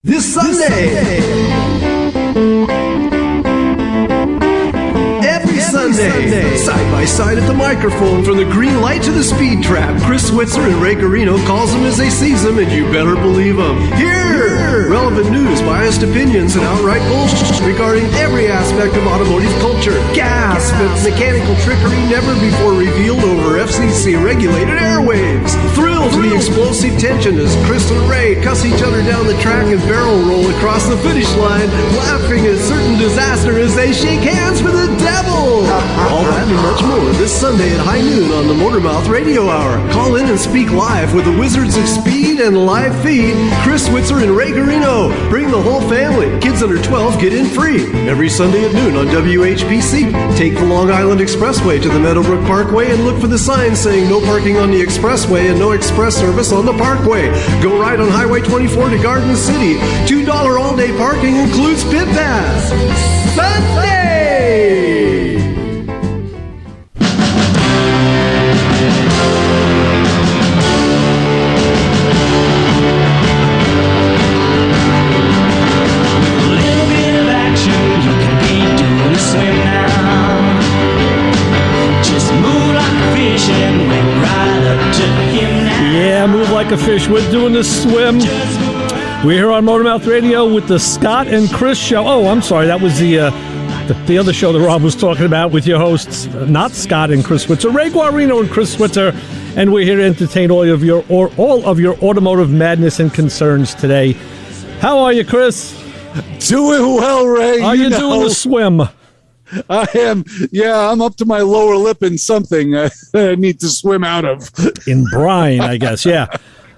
This Sunday. Every Sunday. Side by side at the microphone, from the green light to the speed trap, Chris Switzer and Ray Carino calls them as they sees them, and you better believe them. Here! Relevant news, biased opinions, and outright bullshit regarding every aspect of automotive culture. Gasp at mechanical trickery never before revealed over FCC-regulated airwaves. Thrill to the explosive tension as Chris and Ray cuss each other down the track and barrel roll across the finish line, laughing at certain disaster as they shake hands with the devil. All that and much more this Sunday at high noon on the MotorMouth Radio Hour. Call in and speak live with the Wizards of Speed and live feed, Chris Switzer and Ray Carino. Bring the whole family. Kids under 12 get in free. Every Sunday at noon on WHPC. Take the Long Island Expressway to the Meadowbrook Parkway and look for the sign saying no parking on the expressway and no express service on the parkway. Go right on Highway 24 to Garden City. $2 all-day parking includes pit pass. Sunday! Move like a fish. We're doing this swim. We're here on MotorMouth Radio with the Scott and Chris show. Oh, I'm sorry. That was the other show that Rob was talking about with your hosts, not Scott and Chris Switzer, Ray Guarino and Chris Switzer. And we're here to entertain all of your automotive madness and concerns today. How are you, Chris? Doing well, Ray. Are you doing the swim? I am. Yeah, I'm up to my lower lip in something I need to swim out of. In brine, I guess. Yeah.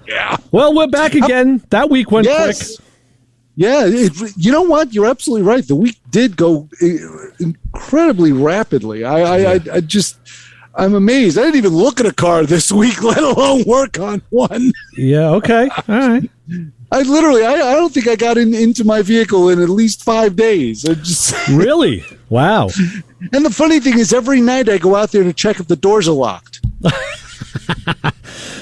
Yeah. Well, we're back again. That week went quick. Yeah. You know what? You're absolutely right. The week did go incredibly rapidly. I'm amazed. I didn't even look at a car this week, let alone work on one. Yeah. Okay. All right. I don't think I got into my vehicle in at least 5 days. Really? Wow. And the funny thing is, every night I go out there to check if the doors are locked. You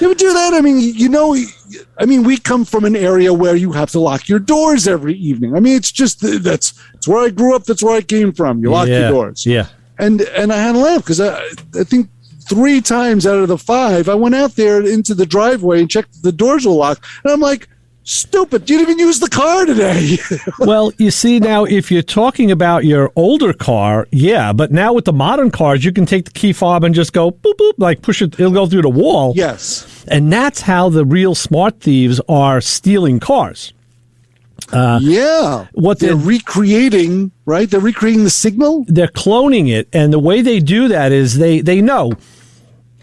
ever do that? I mean, we come from an area where you have to lock your doors every evening. I mean, it's where I grew up. That's where I came from. You lock your doors. Yeah. And I had to laugh because I think 3 times out of the 5, I went out there into the driveway and checked if the doors were locked. And I'm like, stupid, you didn't even use the car today. Well, you see, now, if you're talking about your older car, yeah, but now with the modern cars, you can take the key fob and just go boop, boop, like push it, it'll go through the wall. Yes. And that's how the real smart thieves are stealing cars. What they're recreating, right? They're recreating the signal? They're cloning it, and the way they do that is they know.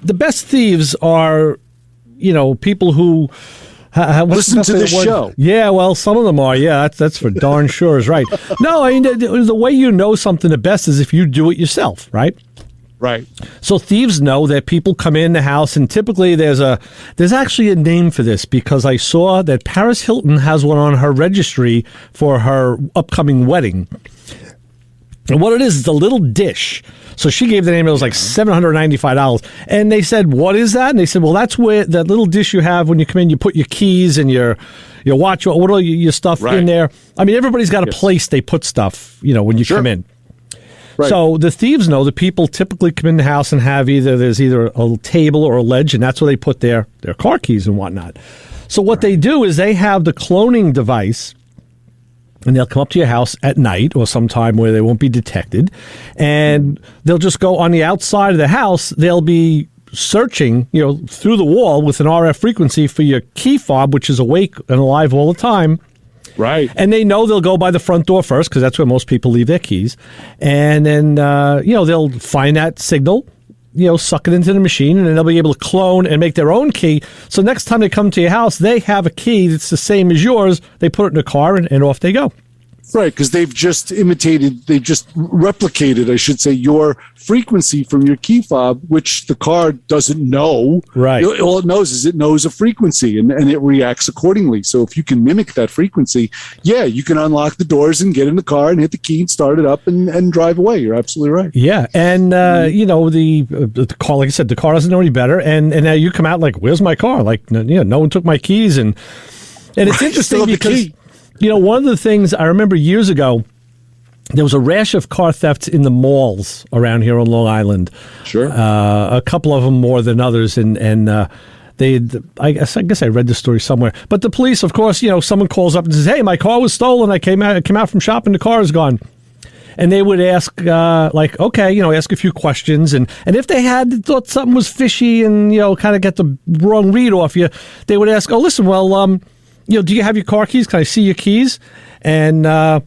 The best thieves are, people who... listen to the show. Yeah, well, some of them are. Yeah, that's for darn sure is right. No, I mean, the way you know something the best is if you do it yourself, right? Right. So thieves know that people come in the house, and typically there's actually a name for this, because I saw that Paris Hilton has one on her registry for her upcoming wedding. And what it is a little dish. So she gave the name, it was like $795. And they said, what is that? And they said, well, that's where that little dish you have when you come in, you put your keys and your watch, what all your stuff in there. I mean, everybody's got a place they put stuff, when you come in. Right. So the thieves know that people typically come in the house and have there's either a table or a ledge, and that's where they put their car keys and whatnot. So what they do is they have the cloning device, and they'll come up to your house at night or sometime where they won't be detected, and they'll just go on the outside of the house. They'll be searching, through the wall with an RF frequency for your key fob, which is awake and alive all the time. Right. And they know they'll go by the front door first, because that's where most people leave their keys. And then, they'll find that signal, suck it into the machine, and then they'll be able to clone and make their own key. So next time they come to your house, they have a key that's the same as yours. They put it in the car, and off they go. Right, because they've just replicated, I should say, your frequency from your key fob, which the car doesn't know. Right. All it knows is it knows a frequency, and it reacts accordingly. So if you can mimic that frequency, you can unlock the doors and get in the car and hit the key and start it up and drive away. You're absolutely right. Yeah, and, the car, like I said, the car doesn't know any better, and now you come out like, where's my car? Like, no one took my keys, and it's interesting because... One of the things I remember years ago, there was a rash of car thefts in the malls around here on Long Island. Sure. A couple of them more than others, and I guess I read the story somewhere. But the police, of course, someone calls up and says, "Hey, my car was stolen. I came out from shopping. The car is gone." And they would ask, ask a few questions, and if they thought something was fishy and kind of get the wrong read off you, they would ask, "Oh, listen, well, do you have your car keys? Can I see your keys?" And the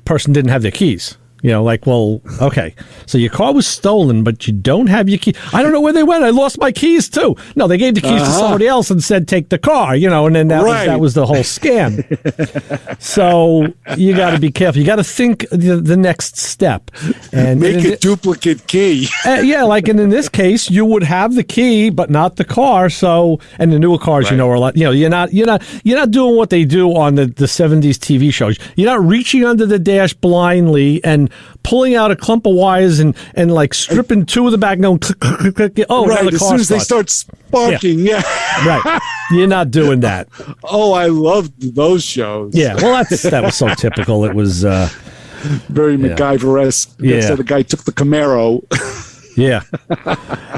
person didn't have their keys. Well, okay, so your car was stolen, but you don't have your keys. I don't know where they went. I lost my keys, too. No, they gave the keys to somebody else and said, take the car, and then that was the whole scam. So you got to be careful. You got to think the next step. And make a duplicate key. And in this case, you would have the key, but not the car. So, and the newer cars, are a lot, you're not doing what they do on the 70s TV shows. You're not reaching under the dash blindly and pulling out a clump of wires and stripping two of the back and going click, click, click, click. Oh, right. The As car soon as starts. they start sparking, Right. You're not doing that. Oh, I loved those shows. Yeah. Well, that was so typical. It was very MacGyver-esque. Yeah. So the guy took the Camaro. Yeah.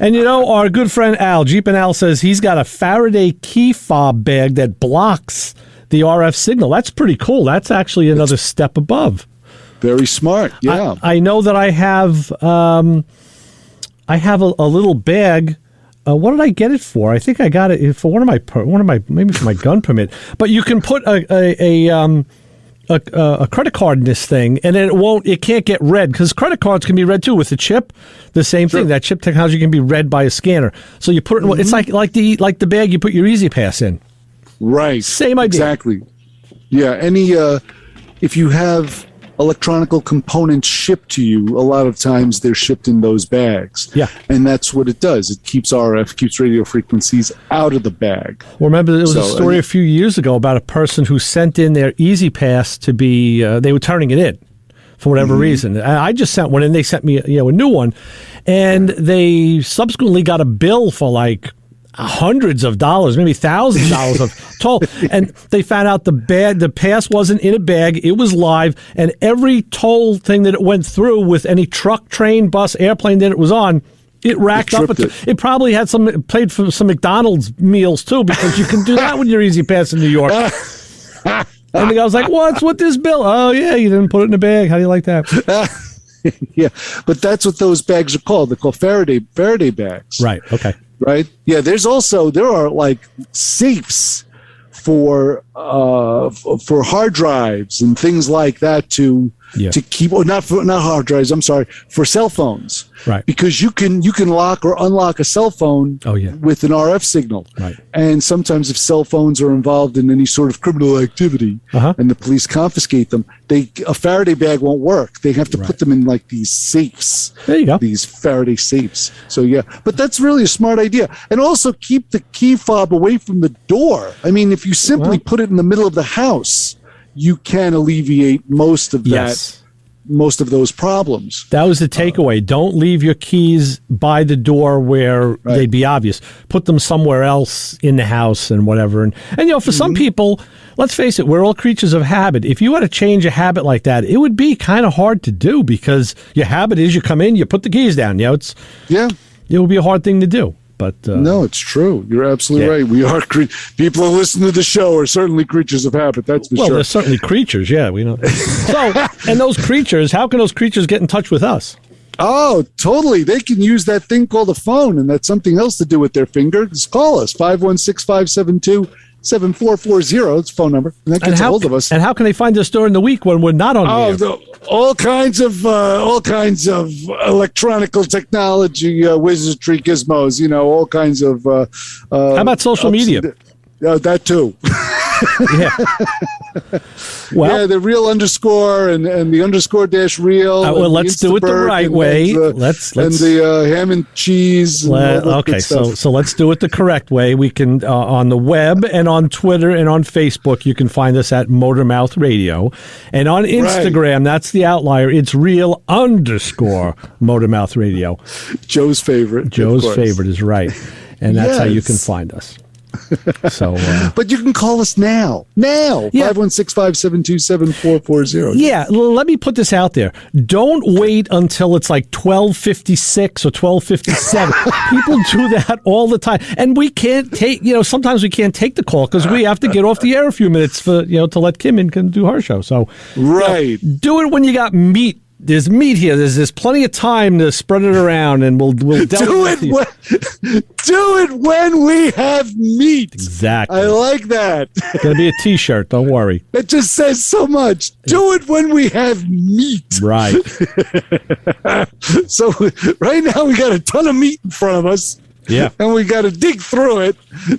And our good friend Al, Jeep and Al, says he's got a Faraday key fob bag that blocks the RF signal. That's pretty cool. That's actually another step above. Very smart, yeah. I know that I have a little bag. What did I get it for? I think I got it for one of my maybe for my gun permit. But you can put a credit card in this thing, and it can't get read because credit cards can be read too with the chip. The same thing. That chip technology can be read by a scanner. So you put it. It's like the bag you put your Easy Pass in. Right. Same idea. Exactly. Yeah. If you have electronical components shipped to you, a lot of times they're shipped in those bags. Yeah. And that's what it does. It keeps radio frequencies out of the bag. Well, remember, there was a story a few years ago about a person who sent in their Easy Pass to be, they were turning it in for whatever reason. I just sent one in. They sent me a new one. And they subsequently got a bill for hundreds of dollars, maybe $1,000 of toll, and they found out the pass wasn't in a bag; it was live, and every toll thing that it went through with any truck, train, bus, airplane that it was on, it racked up. It probably had played for some McDonald's meals too, because you can do that with your Easy Pass in New York. And the guy was like, "What's with this bill?" "Oh yeah, you didn't put it in a bag. How do you like that?" Yeah, but that's what those bags are called. They're called Faraday bags. Right. Okay. Right. Yeah. There are safes for hard drives and things like that to keep, or not hard drives. I'm sorry, for cell phones. Right. Because you can lock or unlock a cell phone with an RF signal. Right. And sometimes if cell phones are involved in any sort of criminal activity and the police confiscate them, a Faraday bag won't work. They have to put them in these safes. There you go. These Faraday safes. So yeah, but that's really a smart idea. And also keep the key fob away from the door. I mean, if you simply put it in the middle of the house, you can alleviate most of those problems. That was the takeaway. Don't leave your keys by the door where they'd be obvious. Put them somewhere else in the house and whatever. And for some people, let's face it, we're all creatures of habit. If you had to change a habit like that, it would be kind of hard to do because your habit is you come in, you put the keys down. It would be a hard thing to do. But no, it's true. You're absolutely right. We are people who listen to the show are certainly creatures of habit. That's for sure. Well, they're certainly creatures. Yeah, we know. So, and those creatures, how can those creatures get in touch with us? Oh, totally. They can use that thing called a phone, and that's something else to do with their finger. Just call us 516-572-7440. It's a phone number, and that gets a hold of us. And how can they find us during the week when we're not on the air? All kinds of electronical technology, wizardry, gizmos. All kinds of. How about social media? That too. Yeah. Well, the real underscore and the underscore dash real. Well, let's do it the right way. Let's and the ham and cheese. And so let's do it the correct way. We can on the web and on Twitter and on Facebook. You can find us at MotorMouth Radio, and on Instagram. That's the outlier. It's real underscore MotorMouth Radio. Joe's favorite. Joe's favorite is right, and that's how you can find us. So, but you can call us now. Yeah. 516-572-7440. Yeah, let me put this out there. Don't wait until it's like 12:56 or 12:57. People do that all the time, and we can't take. Sometimes we can't take the call because we have to get off the air a few minutes for to let Kim in can do her show. So, right, do it when you got meat. There's meat here. There's plenty of time to spread it around, and we'll do it when we have meat. Exactly. I like that. It's gonna be a T-shirt. Don't worry. It just says so much. Do it when we have meat. Right. So right now we got a ton of meat in front of us. Yeah. And we got to dig through it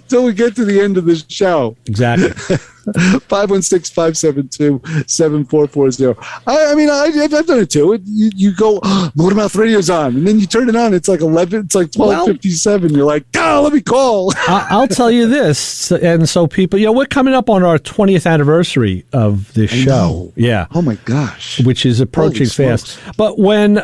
till we get to the end of the show. Exactly. 516-572-7440. I mean, I've done it too. You go, MotorMouth Radio's on, and then you turn it on. It's like 11. It's like 12:57. You're like, let me call. I'll tell you this, and so people, we're coming up on our 20th anniversary of this show. Yeah. Oh my gosh. Which is approaching fast. But when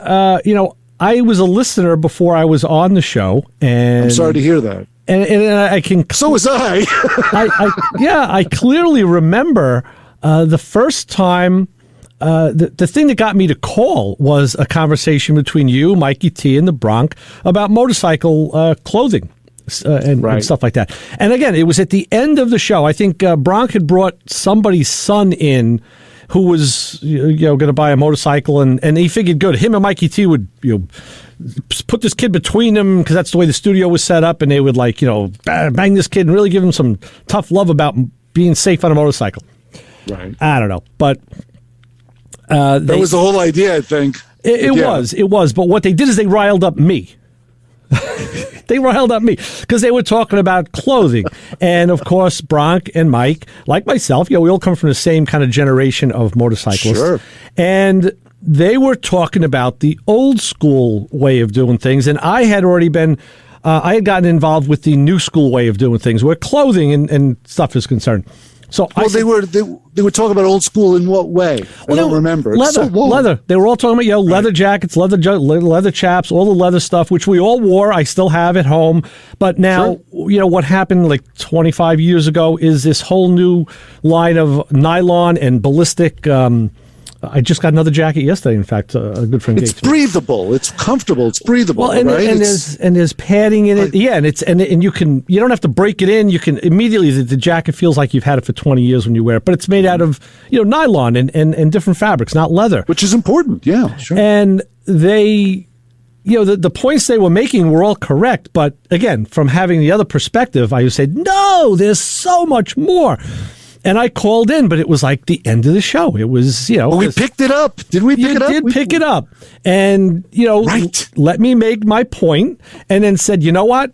I was a listener before I was on the show, and I'm sorry to hear that. And I can. So was I. I clearly remember the first time. The thing that got me to call was a conversation between you, Mikey T, and the Bronc about motorcycle clothing and stuff like that. And again, it was at the end of the show. I think Bronc had brought somebody's son in who was going to buy a motorcycle, and he figured good. Him and Mikey T would put this kid between them because that's the way the studio was set up, and they would bang this kid and really give him some tough love about being safe on a motorcycle. Right. I don't know, but that was the whole idea. I think it was. But what they did is they riled up me. They riled up me because they were talking about clothing. And, of course, Bronc and Mike, like myself, we all come from the same kind of generation of motorcyclists. Sure. And they were talking about the old school way of doing things. And I had already been, I had gotten involved with the new school way of doing things where clothing and stuff is concerned. So they were talking about old school in what way? I don't remember. Leather. They were all talking about leather jackets, leather chaps, all the leather stuff, which we all wore. I still have at home. But now, what happened like 25 years ago is this whole new line of nylon and ballistic. I just got another jacket yesterday. In fact, a good friend. It's breathable. It's comfortable. It's breathable. Well, and there's padding in it. Yeah, and you don't have to break it in. You can immediately the jacket feels like you've had it for 20 years when you wear it. But it's made out of nylon and different fabrics, not leather, which is important. Yeah, sure. And they. The points they were making were all correct, but again, from having the other perspective, I would say, no, there's so much more. And I called in, but it was like the end of the show. It was, we picked it up. Did we pick it up? You did pick it up. And, let me make my point and then said, you know what?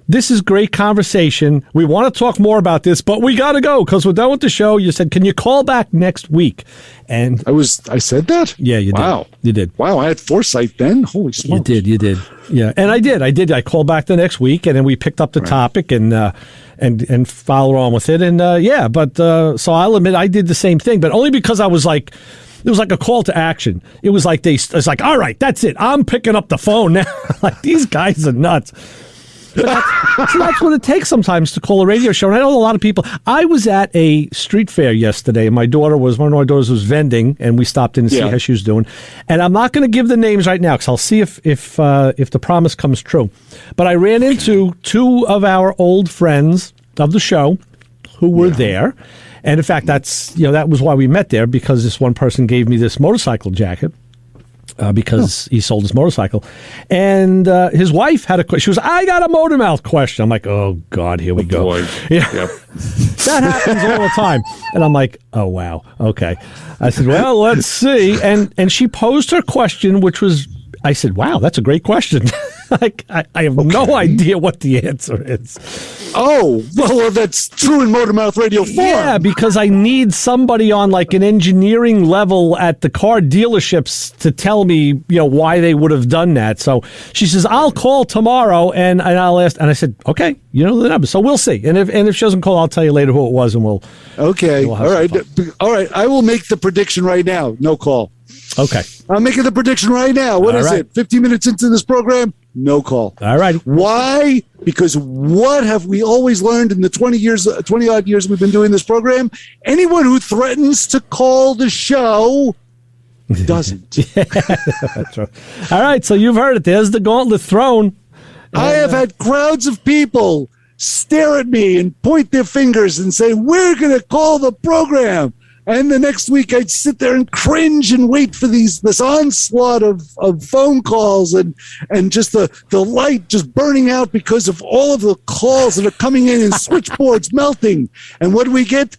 This is great conversation. We want to talk more about this, but we got to go because we're done with the show. You said, can you call back next week? And I said that? Yeah, you did. Wow. You did. Wow, I had foresight then. Holy smokes. You did. Yeah, and I did. I called back the next week, and then we picked up the topic and followed on with it. And so I'll admit I did the same thing, but only because I was like, it was like a call to action. It was like it's like, all right, that's it. I'm picking up the phone now. Like these guys are nuts. But that's what it takes sometimes to call a radio show. And I know a lot of people. I was at a street fair yesterday. One of my daughters was vending, and we stopped in to see how she was doing. And I'm not going to give the names right now because I'll see if the promise comes true. But I ran into two of our old friends of the show who were there. And in fact, that was why we met there, because this one person gave me this motorcycle jacket. Because he sold his motorcycle. And his wife had a question. She was, I got a MotorMouth question. I'm like, oh, God, here we go. Boy. Yeah. Yep. That happens all the time. And I'm like, oh, wow. Okay. I said, well, let's see. And she posed her question, which was, I said, wow, that's a great question. I have no idea what the answer is. Oh, well, that's true in MotorMouth Radio 4. Yeah, because I need somebody on like an engineering level at the car dealerships to tell me, why they would have done that. So she says, I'll call tomorrow and I'll ask. And I said, okay, the number. So we'll see. And if she doesn't call, I'll tell you later who it was, and we'll. Okay. All right. I will make the prediction right now. No call. Okay. I'm making the prediction right now. What is it? 15 minutes into this program? No call. All right. Why? Because what have we always learned in the 20-odd years we've been doing this program? Anyone who threatens to call the show doesn't. That's right. All right, so you've heard it. There's the gauntlet thrown. I have had crowds of people stare at me and point their fingers and say, we're going to call the program. And the next week I'd sit there and cringe and wait for this onslaught of phone calls and just the light just burning out because of all of the calls that are coming in and switchboards melting. And what do we get?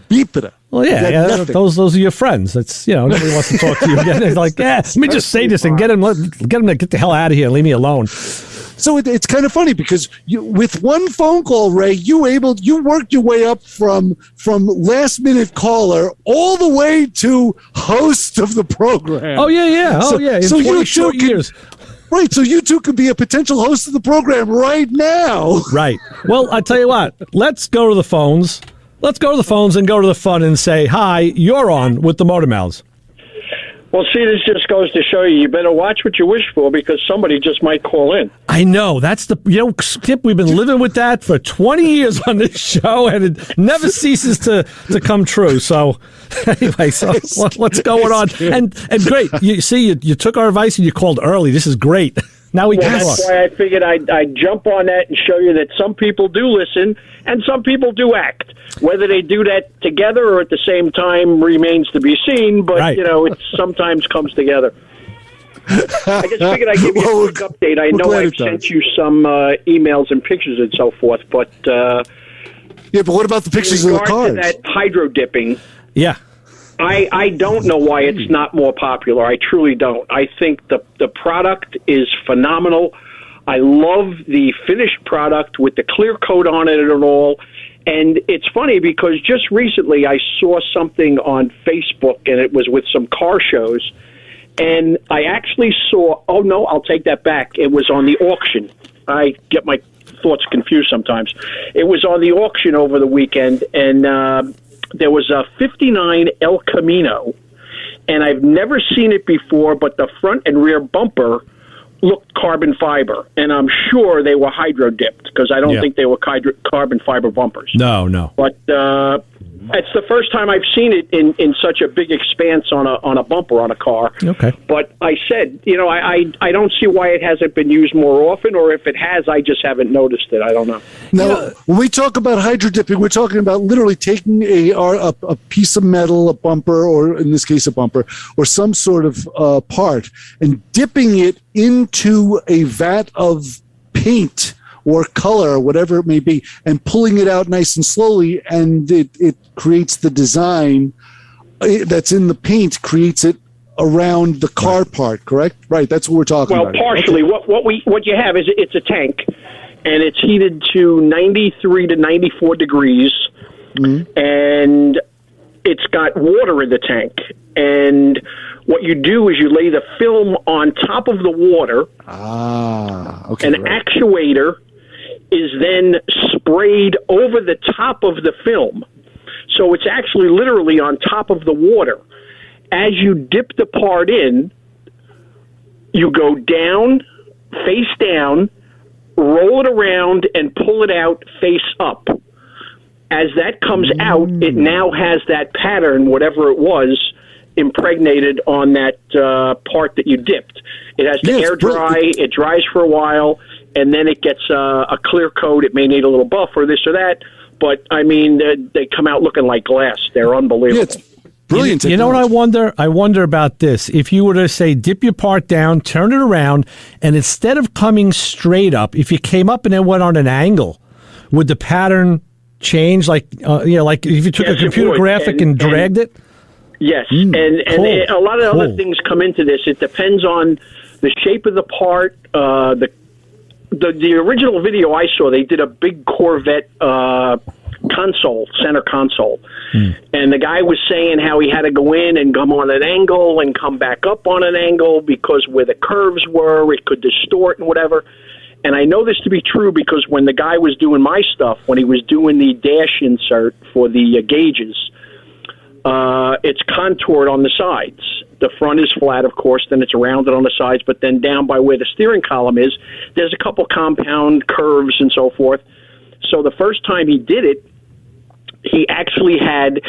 Beepita. Well, yeah, those are your friends. It's, nobody wants to talk to you again. It's like, let me just say this and get them to get the hell out of here and leave me alone. So it's kind of funny because with one phone call, Ray, you worked your way up from last minute caller all the way to host of the program. Oh yeah. In 20 short years. Right, so you two could be a potential host of the program right now. Right. Well, I tell you what, let's go to the phones. Let's go to the phones and go to the fun and say, hi, you're on with the Motormouths. Well, see, this just goes to show you better watch what you wish for because somebody just might call in. I know. That's Skip, we've been living with that for 20 years on this show, and it never ceases to come true. So, anyway, what's going on? And great. You see, you took our advice and you called early. This is great. Now we can talk. That's why I figured I'd jump on that and show you that some people do listen and some people do act. Whether they do that together or at the same time remains to be seen, but, right. It sometimes comes together. I just figured I'd give you a quick update. I know I've sent you some emails and pictures and so forth, but... yeah, but what about the pictures of the cars? In regard to that hydro dipping... Yeah. I don't know why it's not more popular. I truly don't. I think the product is phenomenal. I love the finished product with the clear coat on it and all. And it's funny because just recently I saw something on Facebook, and it was with some car shows. And I actually saw, oh, no, I'll take that back. It was on the auction. I get my thoughts confused sometimes. It was on the auction over the weekend, and there was a 59 El Camino, and I've never seen it before, but the front and rear bumper looked carbon fiber, and I'm sure they were hydro dipped because I don't think they were carbon fiber bumpers. No. But it's the first time I've seen it in such a big expanse on a bumper on a car. Okay. But I said, I don't see why it hasn't been used more often, or if it has, I just haven't noticed it. I don't know. Now, when we talk about hydro dipping, we're talking about literally taking a piece of metal, a bumper, or in this case a bumper, or some sort of part, and dipping it into a vat of paint or color, or whatever it may be, and pulling it out nice and slowly, and it creates the design that's in the paint, creates it around the car part, correct? Right, that's what we're talking about. Well, partially. Okay. What you have is it's a tank, and it's heated to 93 to 94 degrees, and it's got water in the tank. And what you do is you lay the film on top of the water. Okay. An actuator is then sprayed over the top of the film. So it's actually literally on top of the water. As you dip the part in, you go down, face down, roll it around, and pull it out face up. As that comes out, it now has that pattern, whatever it was, impregnated on that part that you dipped. It has to air dry, it dries for a while, and then it gets a clear coat. It may need a little buff or this or that, but, I mean, they come out looking like glass. They're unbelievable. Yeah, it's brilliant. You know what I wonder? I wonder about this. If you were to, say, dip your part down, turn it around, and instead of coming straight up, if you came up and then went on an angle, would the pattern change? Like if you took a computer graphic and dragged it? Yes, and a lot of other things come into this. It depends on the shape of the part. The original video I saw, they did a big Corvette center console, and the guy was saying how he had to go in and come on an angle and come back up on an angle because where the curves were, it could distort and whatever. And I know this to be true because when the guy was doing my stuff, when he was doing the dash insert for the gauges, it's contoured on the sides. the front is flat, of course, then it's rounded on the sides, but then down by where the steering column is, there's a couple compound curves and so forth. So the first time he did it, he actually had,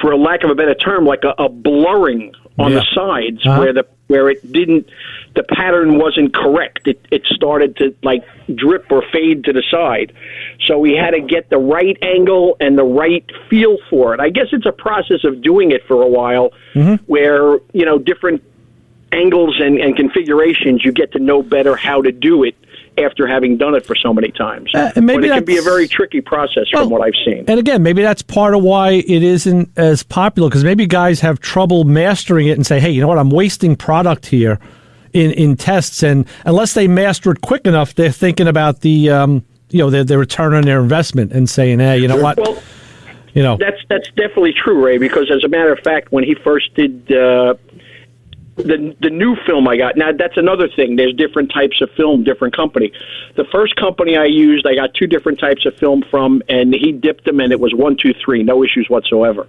for lack of a better term, like a blurring on the sides where it didn't, the pattern wasn't correct. It started to like drip or fade to the side. So we had to get the right angle and the right feel for it. I guess it's a process of doing it for a while where, different angles and configurations, you get to know better how to do it after having done it for so many times. And maybe but it can be a very tricky process from what I've seen. And again, maybe that's part of why it isn't as popular, because maybe guys have trouble mastering it and say, hey, you know what, I'm wasting product here in tests, and unless they master it quick enough, they're thinking about the their return on their investment and saying, hey, you know what? Well, that's definitely true, Ray, because as a matter of fact, when he first did the new film I got, now that's another thing. There's different types of film, different company. The first company I used, I got 2 different types of film from, and he dipped them, and it was 1, 2, 3, no issues whatsoever.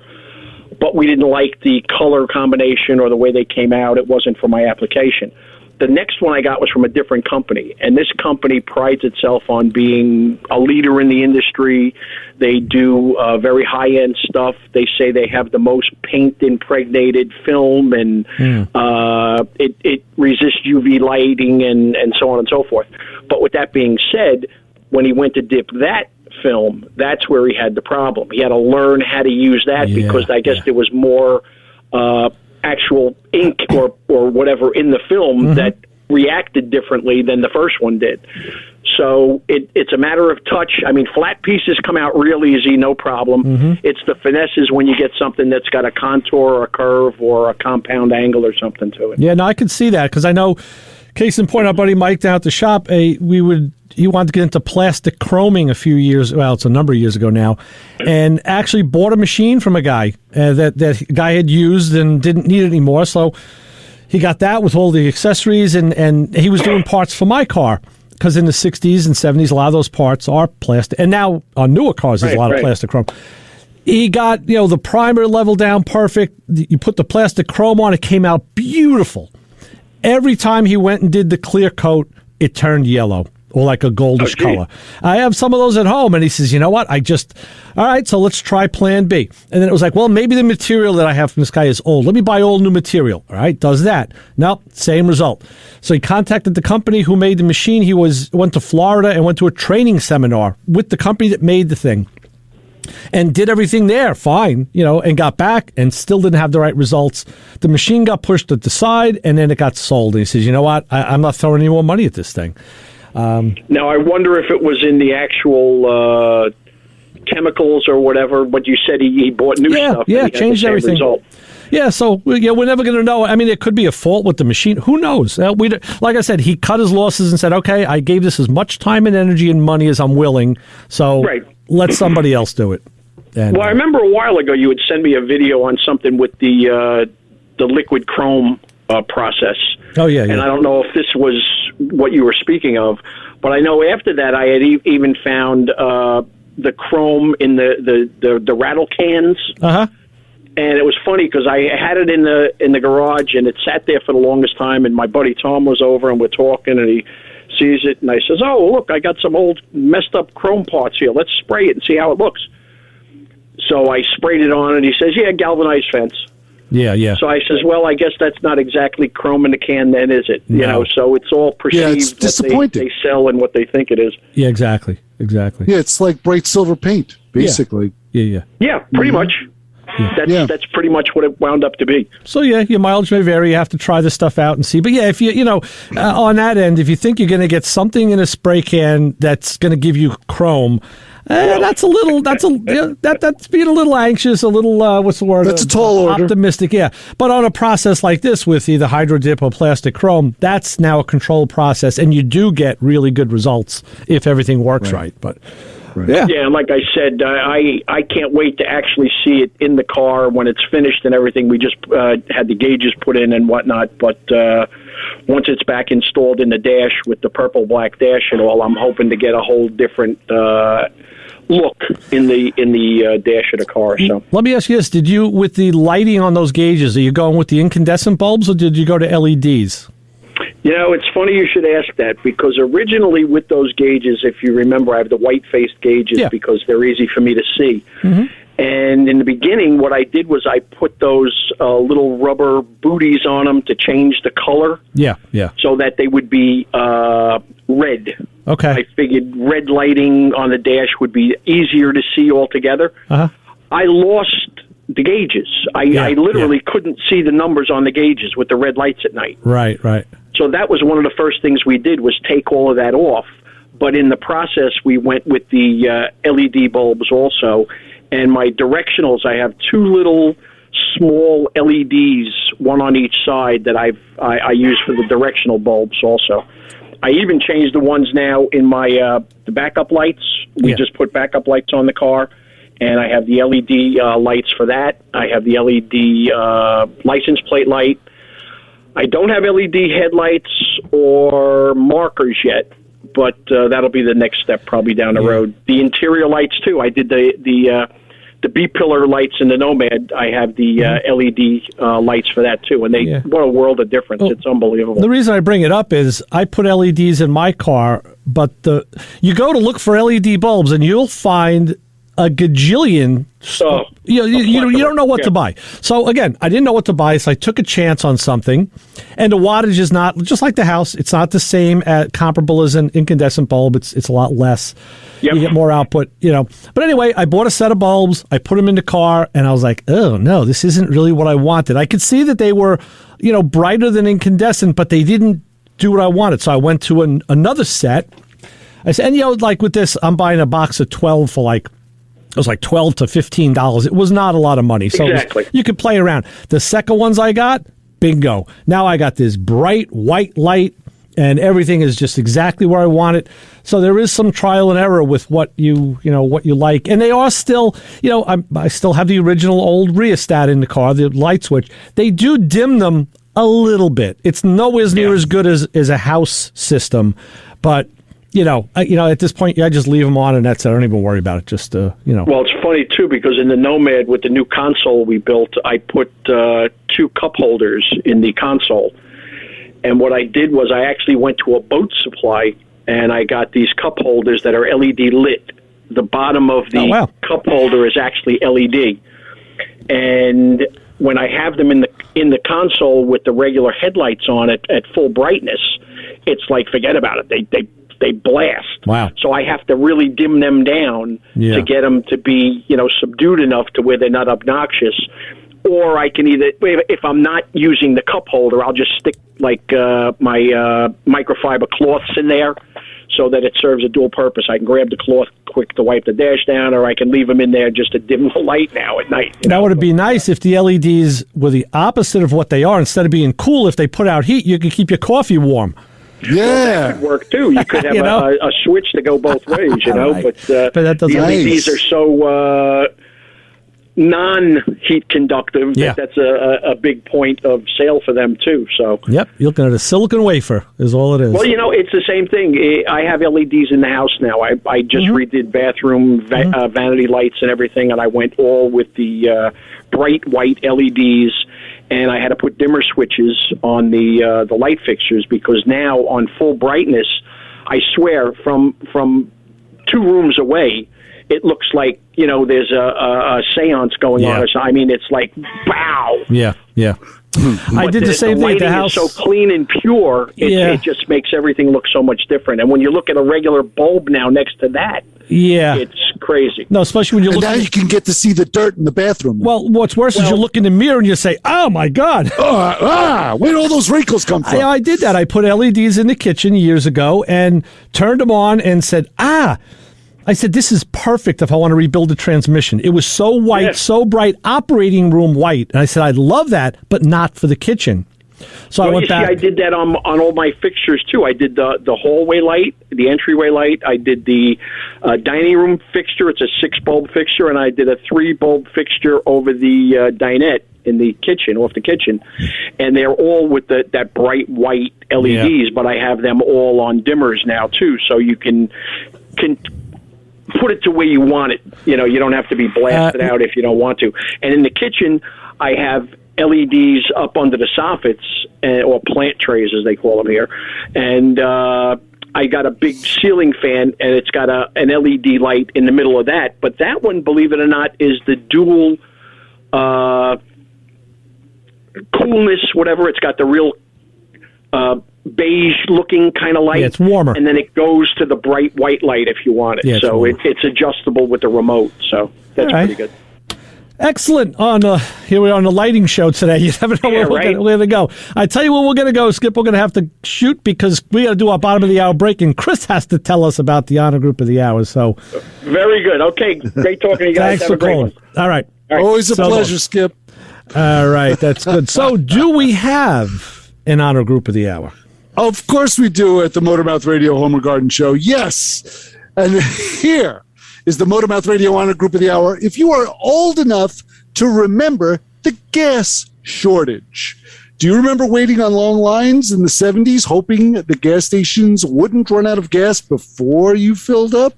But we didn't like the color combination or the way they came out. It wasn't for my application. The next one I got was from a different company, and this company prides itself on being a leader in the industry. They do very high-end stuff. They say they have the most paint-impregnated film, and it resists UV lighting and so on and so forth. But with that being said, when he went to dip that film, that's where he had the problem. He had to learn how to use that because I guess there was more actual ink or whatever in the film that reacted differently than the first one did. So it's a matter of touch. I mean, flat pieces come out real easy, no problem. It's the finesses when you get something that's got a contour or a curve or a compound angle or something to it. Yeah, no, I can see that because I know, case in point, our buddy Mike down at the shop, he wanted to get into plastic chroming it's a number of years ago now, and actually bought a machine from a guy that guy had used and didn't need it anymore. So he got that with all the accessories, and he was doing parts for my car. Because in the 60s and 70s, a lot of those parts are plastic. And now on newer cars, there's a lot of plastic chrome. He got, the primer level down perfect. You put the plastic chrome on, it came out beautiful. Every time he went and did the clear coat, it turned yellow or like a goldish color. I have some of those at home, and he says, you know what? all right, so let's try plan B. And then it was like, well, maybe the material that I have from this guy is old. Let me buy all new material. All right, does that. Nope, same result. So he contacted the company who made the machine. He went to Florida and went to a training seminar with the company that made the thing. And did everything there fine, and got back and still didn't have the right results. The machine got pushed to the side, and then it got sold. And he says, you know what? I'm not throwing any more money at this thing. Now, I wonder if it was in the actual chemicals or whatever, but you said he bought new stuff. Yeah, changed everything. Result. Yeah, so we're never going to know. I mean, it could be a fault with the machine. Who knows? Like I said, he cut his losses and said, okay, I gave this as much time and energy and money as I'm willing, so let somebody else do it. And, I remember a while ago you would send me a video on something with the liquid chrome process. Oh, yeah. And I don't know if this was what you were speaking of, but I know after that I had even found the chrome in the rattle cans. And it was funny because I had it in the garage, and it sat there for the longest time, and my buddy Tom was over, and we're talking, and he sees it, and I says, oh, look, I got some old messed up chrome parts here. Let's spray it and see how it looks. So I sprayed it on, and he says, yeah, galvanized fence. Yeah. So I says, well, I guess that's not exactly chrome in the can then, is it? No. So it's all perceived. Yeah, it's disappointing. They sell and what they think it is. Yeah, exactly. Yeah, it's like bright silver paint, basically. Yeah, pretty much. That's pretty much what it wound up to be. So, your mileage may vary. You have to try this stuff out and see. But, if on that end, if you think you're going to get something in a spray can that's going to give you chrome, that's being a little anxious, a little, what's the word? That's a tall order. Optimistic, yeah. But on a process like this with either hydro dip or plastic chrome, that's now a controlled process, and you do get really good results if everything works right. But yeah, and like I said, I can't wait to actually see it in the car when it's finished and everything. We just had the gauges put in and whatnot, but once it's back installed in the dash with the purple-black dash and all, I'm hoping to get a whole different look in the dash of the car. So let me ask you this: did you, with the lighting on those gauges, are you going with the incandescent bulbs or did you go to LEDs? You know, it's funny you should ask that, because originally with those gauges, if you remember, I have the white-faced gauges because they're easy for me to see. Mm-hmm. And in the beginning, what I did was I put those little rubber booties on them to change the color. Yeah. So that they would be red. Okay. I figured red lighting on the dash would be easier to see altogether. Uh-huh. I lost the gauges. I literally couldn't see the numbers on the gauges with the red lights at night. Right. So that was one of the first things we did, was take all of that off. But in the process, we went with the LED bulbs also. And my directionals, I have two little small LEDs, one on each side, that I use for the directional bulbs also. I even changed the ones now in my the backup lights. We just put backup lights on the car, and I have the LED lights for that. I have the LED license plate light. I don't have LED headlights or markers yet, but that'll be the next step probably down the road. The interior lights, too. I did the B-pillar lights in the Nomad. I have the LED lights for that, too. And what a world of difference. It's unbelievable. The reason I bring it up is I put LEDs in my car, but you go to look for LED bulbs, and you'll find a gajillion. You don't know what to buy. So, again, I didn't know what to buy, so I took a chance on something. And the wattage is not, just like the house, it's not the same, comparable as an incandescent bulb. It's a lot less. Yep. You get more output, But anyway, I bought a set of bulbs. I put them in the car, and I was like, oh, no, this isn't really what I wanted. I could see that they were, brighter than incandescent, but they didn't do what I wanted. So I went to another set. I said, and, like with this, I'm buying a box of 12 for it was like $12 to $15. It was not a lot of money. So exactly. You could play around. The second ones I got, bingo. Now I got this bright white light, and everything is just exactly where I want it. So there is some trial and error with what you like. And they are still, I still have the original old rheostat in the car, the light switch. They do dim them a little bit. It's nowhere near as good as a house system, but at this point, I just leave them on, and that's it. I don't even worry about it. Just, Well, it's funny, too, because in the Nomad, with the new console we built, I put 2 cup holders in the console. And what I did was I actually went to a boat supply, and I got these cup holders that are LED lit. The bottom of the cup holder is actually LED. And when I have them in the console with the regular headlights on it at full brightness, it's like, forget about it. They blast. Wow. So I have to really dim them down to get them to be, subdued enough to where they're not obnoxious. Or I can either, if I'm not using the cup holder, I'll just stick my microfiber cloths in there so that it serves a dual purpose. I can grab the cloth quick to wipe the dash down, or I can leave them in there just to dim the light now at night. Now, would it be nice if the LEDs were the opposite of what they are? Instead of being cool, if they put out heat, you could keep your coffee warm. Yeah, well, that could work too. You could have a switch to go both ways, Right. But that doesn't the LEDs are so non-heat conductive that that's a big point of sale for them too. So you're looking at a silicon wafer is all it is. Well, it's the same thing. I have LEDs in the house now. I just redid bathroom vanity lights and everything, and I went all with the bright white LEDs. And I had to put dimmer switches on the light fixtures, because now on full brightness, I swear from 2 rooms away, it looks like there's a seance going on. I mean, it's like wow. Yeah. I did the same thing at the house. The lighting is so clean and pure, it just makes everything look so much different. And when you look at a regular bulb now next to that, it's crazy. No, especially when you look. Now you can get to see the dirt in the bathroom. Well, what's worse is you look in the mirror and you say, "Oh my God, where did all those wrinkles come from?" I did that. I put LEDs in the kitchen years ago and turned them on and said, I said, this is perfect if I want to rebuild the transmission. It was so white, so bright, operating room white. And I said, I'd love that, but not for the kitchen. So I went back. I did that on all my fixtures, too. I did the hallway light, the entryway light. I did the dining room fixture. It's a 6-bulb fixture. And I did a 3-bulb fixture over the dinette in the kitchen, off the kitchen. And they're all with that bright white LEDs, but I have them all on dimmers now, too. So you can put it to where you want it. You know, you don't have to be blasted out if you don't want to. And in the kitchen, I have LEDs up under the soffits, or plant trays as they call them here, and I got a big ceiling fan, and it's got an LED light in the middle of that. But that one, believe it or not, is the dual coolness, whatever. It's got the real beige-looking kind of light. Yeah, it's warmer. And then it goes to the bright white light if you want it. Yeah, so it's adjustable with the remote. So that's pretty good. Excellent. Here we are on the lighting show today. You never know where we're going to go. I tell you where we're going to go, Skip. We're going to have to shoot because we got to do our bottom of the hour break, and Chris has to tell us about the honor group of the hour. So, very good. Okay, great talking to you guys. Thanks for calling. All right. Always a pleasure, Skip. All right, that's good. So, do we have an honor group of the hour? Of course we do at the MotorMouth Radio Home and Garden Show. Yes, and here is the MotorMouth Radio Honor Group of the Hour. If you are old enough to remember the gas shortage. Do you remember waiting on long lines in the 70s, hoping the gas stations wouldn't run out of gas before you filled up?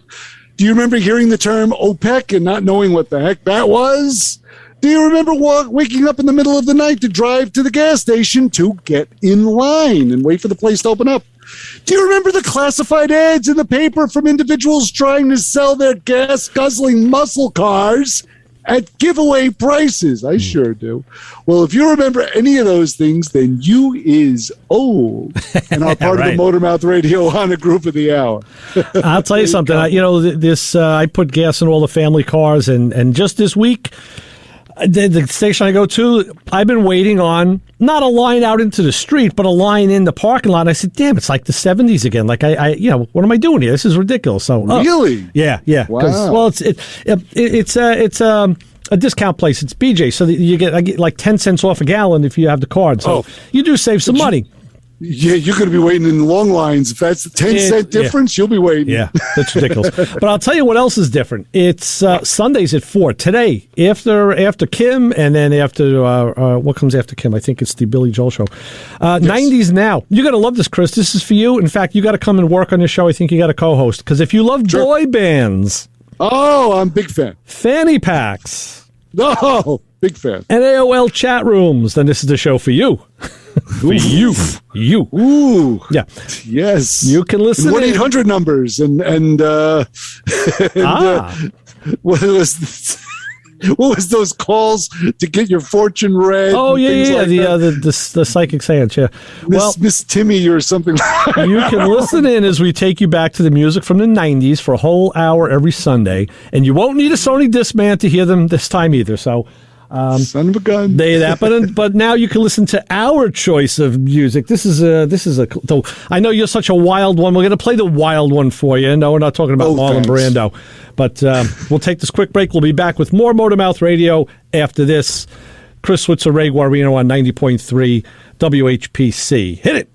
Do you remember hearing the term OPEC and not knowing what the heck that was? Do you remember waking up in the middle of the night to drive to the gas station to get in line and wait for the place to open up? Do you remember the classified ads in the paper from individuals trying to sell their gas-guzzling muscle cars at giveaway prices? I sure do. Well, if you remember any of those things, then you is old and are part of the MotorMouth Radio Honor Group of the Hour. I'll tell you something. I put gas in all the family cars, and just this week, the station I go to, I've been waiting on not a line out into the street, but a line in the parking lot. I said, "Damn, it's like the '70s again." Like what am I doing here? This is ridiculous. So really, yeah. Wow. Well, it's a discount place. It's BJ, so I get like 10 cents off a gallon if you have the card. So you do save some money. Yeah, you're going to be waiting in long lines. If that's the 10-cent difference, you'll be waiting. Yeah, that's ridiculous. But I'll tell you what else is different. It's Sundays at 4. Today, after Kim, and then after, what comes after Kim? I think it's the Billy Joel show. 90s Now. You're going to love this, Chris. This is for you. In fact, you got to come and work on this show. I think you got to co-host. Because if you love boy bands. Oh, I'm a big fan. Fanny packs. Oh, big fan. And AOL chat rooms. Then this is the show for you. For you. Ooh. Yeah. Yes. You can listen. 1-800 numbers and what was those calls to get your fortune read? Oh yeah. The psychic seance. Yeah. Miss Timmy or something. You can listen in as we take you back to the music from the 90s for a whole hour every Sunday, and you won't need a Sony Discman to hear them this time either. So. Son of a gun. But now you can listen to our choice of music. This is a. I know you're such a wild one. We're going to play the wild one for you. No, we're not talking about Marlon Brando. But we'll take this quick break. We'll be back with more MotorMouth Radio after this. Chris Switzer, Ray Guarino on 90.3 WHPC. Hit it.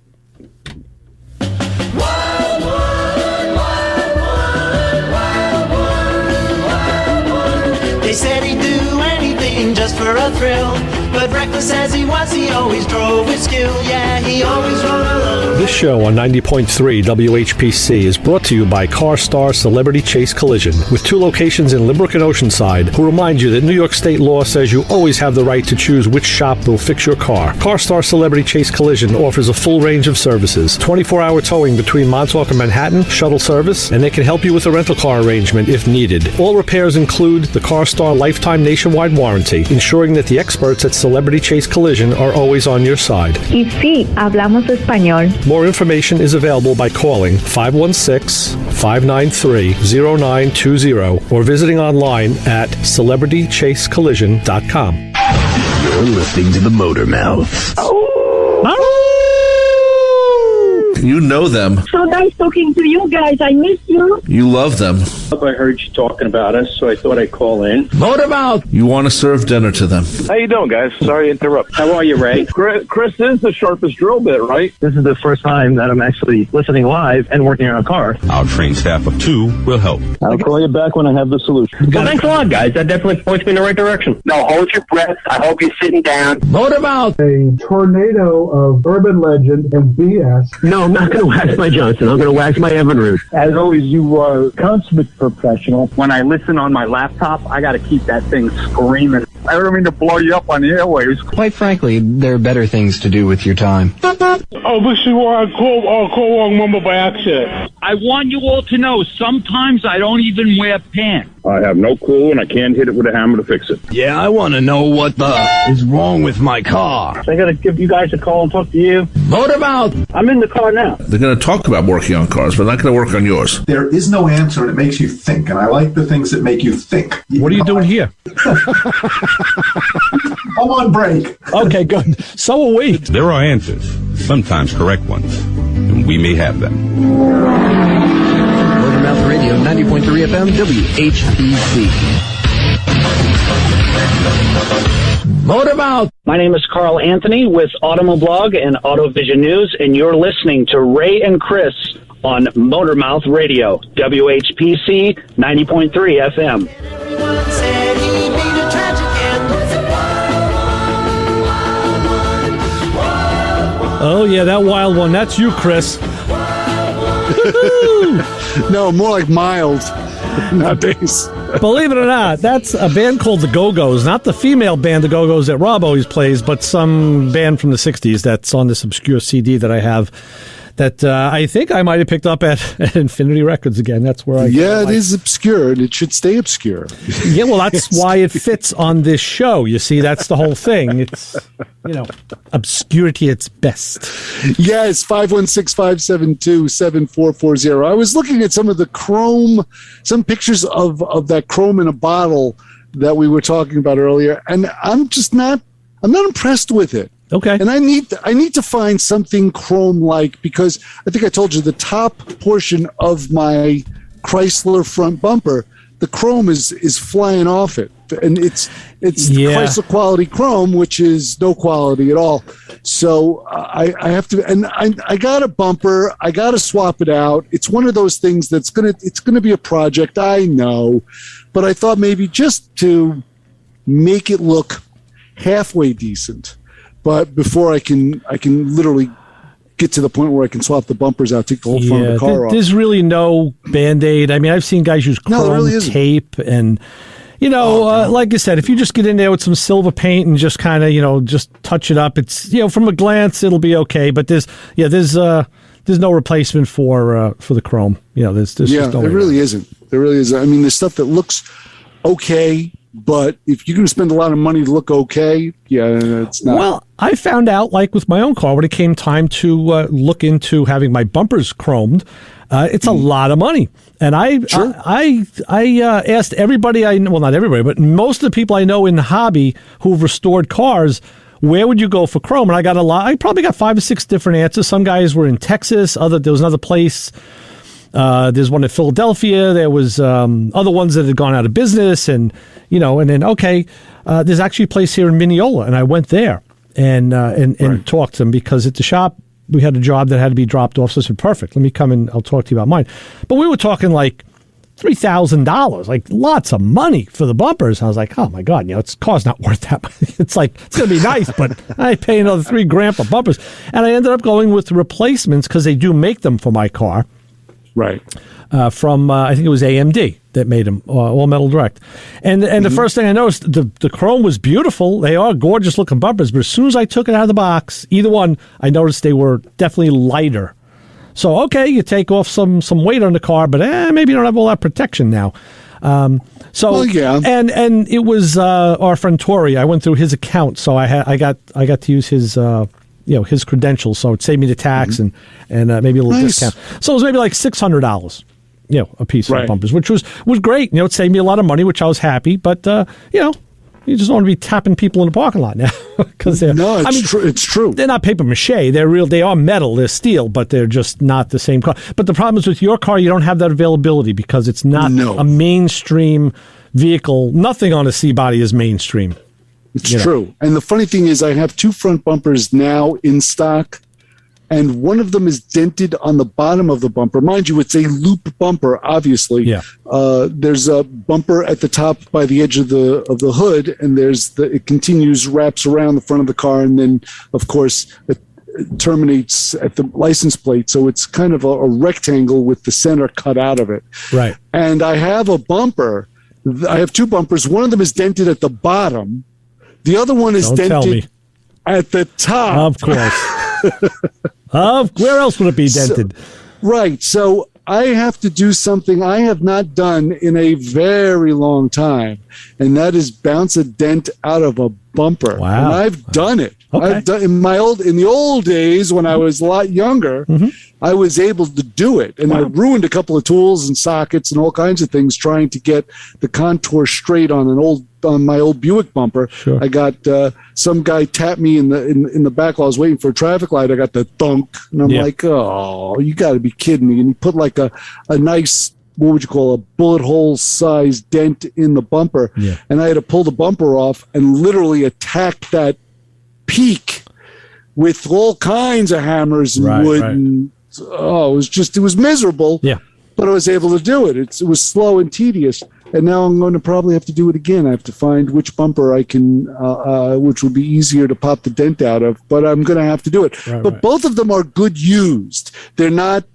They said he'd do anything just for a thrill, but reckless as he was, he always drove with skill. Yeah, he always rode alone. This show on 90.3 WHPC is brought to you by CarStar Celebrity Chase Collision, with 2 locations in Limerick and Oceanside, who remind you that New York State law says you always have the right to choose which shop will fix your car. CarStar Celebrity Chase Collision offers a full range of services, 24-hour towing between Montauk and Manhattan, shuttle service, and they can help you with a rental car arrangement if needed. All repairs include the CarStar Lifetime Nationwide Warranty, ensuring that the experts at Celebrity Chase Collision are always on your side. Y sí, hablamos español. More information is available by calling 516-593-0920 or visiting online at celebritychasecollision.com. You're listening to the MotorMouth. You know them. So nice talking to you guys. I miss you. You love them. I heard you talking about us, so I thought I'd call in. MotorMouth. You want to serve dinner to them. How you doing, guys? Sorry to interrupt. How are you, Ray? Chris is the sharpest drill bit, right? This is the first time that I'm actually listening live and working on a car. Our trained staff of 2 will help. I'll call you back when I have the solution. Well, thanks a lot, guys. That definitely points me in the right direction. No, hold your breath. I hope you're sitting down. MotorMouth. A tornado of urban legend and BS. No, I'm not going to wax my Johnson. I'm going to wax my Evinrude. As always, you are consummate professional. When I listen on my laptop, I got to keep that thing screaming. I don't mean to blow you up on the airwaves. Quite frankly, there are better things to do with your time. Oh, this is why I call wrong number by accident. I want you all to know, sometimes I don't even wear pants. I have no clue, and I can't hit it with a hammer to fix it. Yeah, I want to know what is wrong with my car. I got to give you guys a call and talk to you. MotorMouth. I'm in the car now. They're going to talk about working on cars, but not going to work on yours. There is no answer, and it makes you think, and I like the things that make you think. What are you doing here? I'm on break. Okay, good. So are we. There are answers, sometimes correct ones, and we may have them. MotorMouth Radio, 90.3 FM, WHPC. MotorMouth. My name is Carl Anthony with Automoblog and AutoVision News, and you're listening to Ray and Chris on MotorMouth Radio, WHPC 90.3 FM. Oh, yeah, that wild one. That's you, Chris. No, more like mild nowadays. Believe it or not, that's a band called the Go-Go's. Not the female band, the Go-Go's, that Rob always plays, but some band from the 60s that's on this obscure CD that I have that I think I might have picked up at Infinity Records again. That's where I... Yeah, it is obscure, and it should stay obscure. Yeah, well, that's why it fits on this show. You see, that's the whole thing. It's, obscurity at its best. Yes, 516-572-7440. I was looking at some of the chrome, some pictures of that chrome in a bottle that we were talking about earlier, and I'm not impressed with it. Okay. And I need to find something chrome-like, because I think I told you the top portion of my Chrysler front bumper, the chrome is flying off it. And it's Chrysler quality chrome, which is no quality at all. So I have to, and I got a bumper. I got to swap it out. It's one of those things it's gonna be a project, I know, but I thought maybe just to make it look halfway decent. But before I can literally get to the point where I can swap the bumpers out, take the whole front of the car off. There's really no Band-Aid. I mean, I've seen guys use chrome tape and, like I said, if you just get in there with some silver paint and just kind of, just touch it up, it's, from a glance, it'll be okay. But there's no replacement for the chrome. There's just no there really isn't. There really isn't. I mean, there's stuff that looks okay, but if you're going to spend a lot of money to look okay, it's not. Well, I found out, like with my own car, when it came time to look into having my bumpers chromed, it's a lot of money. And I asked everybody I know, well, not everybody, but most of the people I know in the hobby who've restored cars, where would you go for chrome? And I got I probably got 5 or 6 different answers. Some guys were in Texas. There was another place. There's one in Philadelphia. There was other ones that had gone out of business, and and then there's actually a place here in Mineola, and I went there and talked to them, because at the shop we had a job that had to be dropped off. So I said, perfect, let me come and I'll talk to you about mine. But we were talking like $3,000, like lots of money for the bumpers. I was like, oh my God, car's not worth that much. It's like, it's going to be nice, but I pay another $3,000 for bumpers. And I ended up going with replacements, because they do make them for my car. Right. From, I think it was AMD that made them, all metal direct. And the first thing I noticed, the chrome was beautiful. They are gorgeous looking bumpers, but as soon as I took it out of the box, either one, I noticed they were definitely lighter. So, okay, you take off some weight on the car, but maybe you don't have all that protection now. And it was our friend Tori. I went through his account, so I got to use his his credentials, so it saved me the tax and maybe a little discount. So it was maybe like $600, a piece of bumpers, which was great. It saved me a lot of money, which I was happy. But you just don't want to be tapping people in the parking lot now, because it's true. They're not paper mache. They're real. They are metal. They're steel, but they're just not the same car. But the problem is with your car, you don't have that availability, because it's not a mainstream vehicle. Nothing on a C-body is mainstream. It's true. And the funny thing is, I have 2 front bumpers now in stock, and one of them is dented on the bottom of the bumper. Mind you, it's a loop bumper, obviously. Yeah. There's a bumper at the top by the edge of the hood, and it continues, wraps around the front of the car, and then, of course, terminates at the license plate. So it's kind of a rectangle with the center cut out of it. Right. And I have a bumper. I have two bumpers. One of them is dented at the bottom. The other one is dented at the top. Of course. Where else would it be dented? Right. So I have to do something I have not done in a very long time, and that is bounce a dent out of a bumper. Wow. And I've done it. Okay. I've done in the old days when I was a lot younger. I was able to do it, and I ruined a couple of tools and sockets and all kinds of things trying to get the contour straight on my old Buick bumper. Sure. I got some guy tapped me in the back while I was waiting for a traffic light. I got the thunk, and I'm like, oh, you got to be kidding me! And he put like a nice, what would you call, a bullet hole size dent in the bumper, and I had to pull the bumper off and literally attack that peak with all kinds of hammers and wood and it was miserable. Yeah. But I was able to do it. It was slow and tedious. And now I'm going to probably have to do it again. I have to find which bumper I can, which would be easier to pop the dent out of. But I'm going to have to do it. But both of them are good used. They're not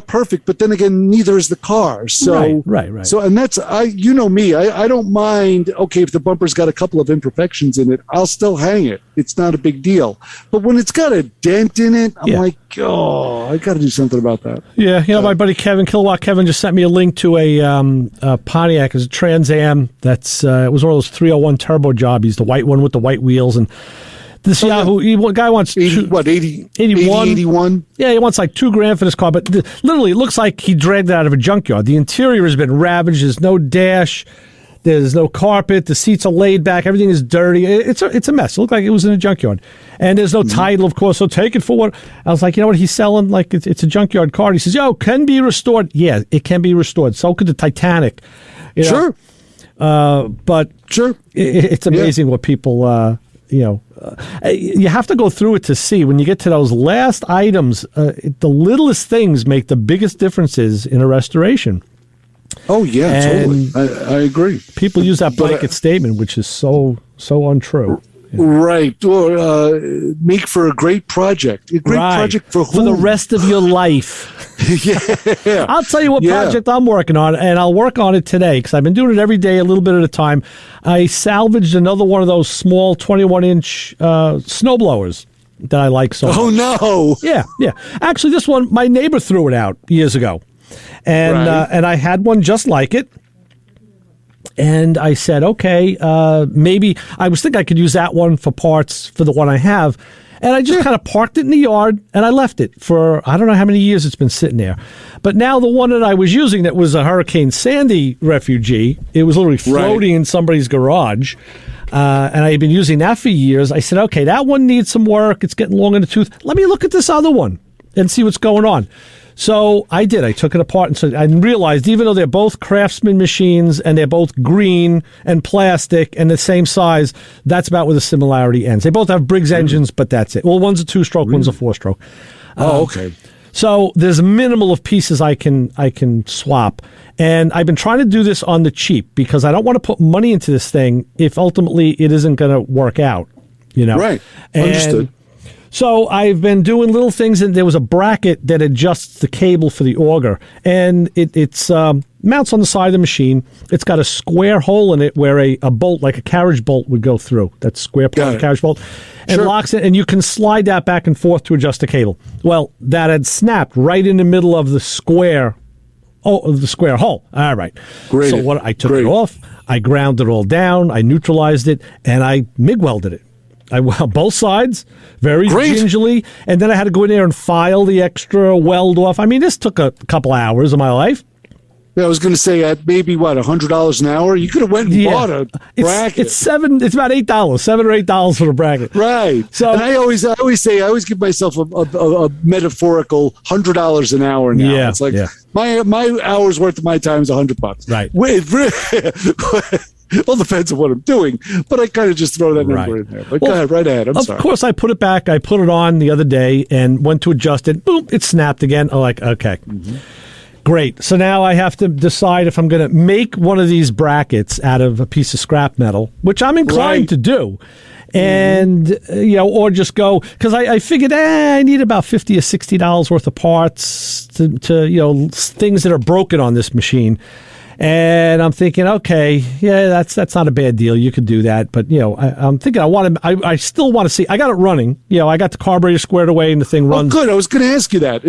perfect. But then again, neither is the car. So right. So and that's you know me. I don't mind. Okay, if the bumper's got a couple of imperfections in it, I'll still hang it. It's not a big deal. But when it's got a dent in it, I'm like, oh, I got to do something about that. Yeah, my buddy Kilowatt Kevin just sent me a link to a Pontiac. It's a Trans Am. That's it was one of those 301 turbo job. He's the white one with the white wheels, and this guy wants 81? Yeah, he wants like $2,000 for this car, but literally it looks like he dragged it out of a junkyard. The interior has been ravaged. There's no dash. There's no carpet. The seats are laid back. Everything is dirty. It's a mess. It looked like it was in a junkyard. And there's no title, of course, so take it for what... I was like, you know what? He's selling like it's a junkyard car. He says, can be restored. Yeah, it can be restored. So could the Titanic. Sure. But sure, it's amazing what people... you have to go through it to see. When you get to those last items, the littlest things make the biggest differences in a restoration. Oh, yeah, and totally. I agree. People use that blanket statement, which is so untrue. Right. Or make for a great project. A great project for who? For the rest of your life. Yeah. I'll tell you what project I'm working on, and I'll work on it today because I've been doing it every day, a little bit at a time. I salvaged another one of those small 21-inch snowblowers that I like so much. Oh, no. Yeah. Actually, this one, my neighbor threw it out years ago. And and I had one just like it. And I said, okay, maybe I was thinking I could use that one for parts for the one I have. And I just kind of parked it in the yard and I left it for, I don't know how many years it's been sitting there. But now the one that I was using that was a Hurricane Sandy refugee, it was literally floating in somebody's garage. And I had been using that for years. I said, okay, that one needs some work. It's getting long in the tooth. Let me look at this other one and see what's going on. So I did. I took it apart and so I realized even though they're both Craftsman machines and they're both green and plastic and the same size, that's about where the similarity ends. They both have Briggs engines, but that's it. Well, one's a 2-stroke, one's a 4-stroke. Oh, okay. So there's minimal of pieces I can swap. And I've been trying to do this on the cheap because I don't want to put money into this thing if ultimately it isn't going to work out. Right. Understood. So I've been doing little things, and there was a bracket that adjusts the cable for the auger, and it's mounts on the side of the machine. It's got a square hole in it where a bolt, like a carriage bolt, would go through. That square part of the carriage bolt, and locks it, and you can slide that back and forth to adjust the cable. Well, that had snapped right in the middle of the square. Of the square hole. All right. Great. So I took it off, I ground it all down, I neutralized it, and I MIG welded it. I weld both sides very gingerly, and then I had to go in there and file the extra weld off. I mean, this took a couple hours of my life. Yeah, I was going to say at maybe $100 an hour. You could have went and bought a bracket. It's about $8, $7 or $8 for the bracket. Right. So and I always give myself a metaphorical $100 an hour now. Yeah, it's like my hour's worth of my time is $100. Right. Well, depends on what I'm doing, but I kind of just throw that number in there. But go ahead, right ahead. I'm sorry. Of course, I put it back. I put it on the other day and went to adjust it. Boom, it snapped again. I'm like, okay. Great. So now I have to decide if I'm going to make one of these brackets out of a piece of scrap metal, which I'm inclined to do. And, or just go, because I figured, I need about $50 or $60 worth of parts to things that are broken on this machine. And I'm thinking, okay, that's not a bad deal. You could do that. But, I'm thinking I still want to see, I got it running. I got the carburetor squared away and the thing runs. Oh, good. I was going to ask you that.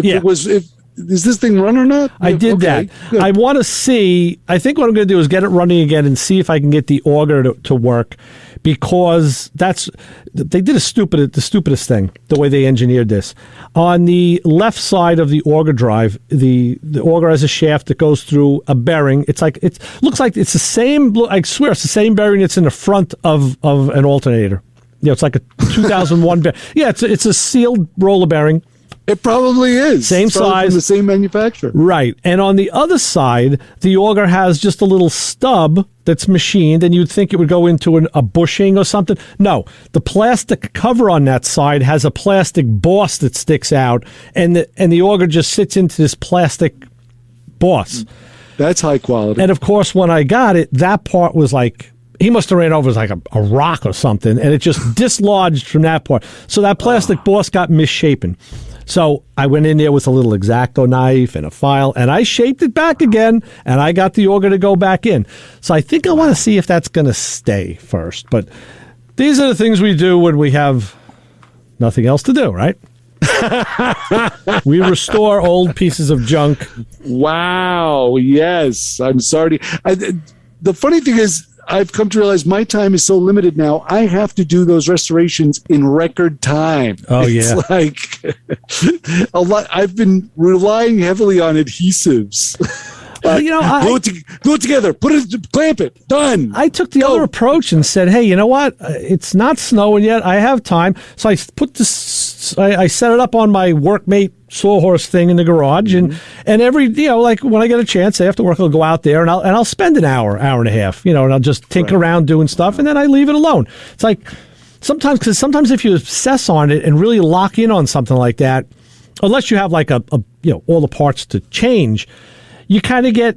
Is this thing run or not? I did that. Good. I want to see, I think what I'm going to do is get it running again and see if I can get the auger to work, because they did the stupidest thing, the way they engineered this. On the left side of the auger drive, the auger has a shaft that goes through a bearing. Looks like it's the same, I swear it's the same bearing that's in the front of an alternator. It's like a 2001 bearing. Yeah, it's a sealed roller bearing. It probably is. Same size. From the same manufacturer. Right. And on the other side, the auger has just a little stub that's machined, and you'd think it would go into a bushing or something. No. The plastic cover on that side has a plastic boss that sticks out, and the auger just sits into this plastic boss. That's high quality. And, of course, when I got it, that part was like... He must have ran over as like a rock or something, and it just dislodged from that part. So that plastic boss got misshapen. So I went in there with a little X-Acto knife and a file, and I shaped it back again, and I got the auger to go back in. So I think I want to see if that's going to stay first. But these are the things we do when we have nothing else to do, right? We restore old pieces of junk. Wow. Yes. I'm sorry. The funny thing is, I've come to realize my time is so limited now. I have to do those restorations in record time. Oh, it's like a lot. I've been relying heavily on adhesives. Glue it together. Clamp it. Done. I took the other approach and said, hey, you know what? It's not snowing yet. I have time. So I put this. I set it up on my workmate sawhorse thing in the garage, and every like when I get a chance after work, I'll go out there and I'll spend an hour and a half, and I'll just tinker around doing stuff, and then I leave it alone. It's like sometimes if you obsess on it and really lock in on something like that, unless you have like a all the parts to change, you kind of get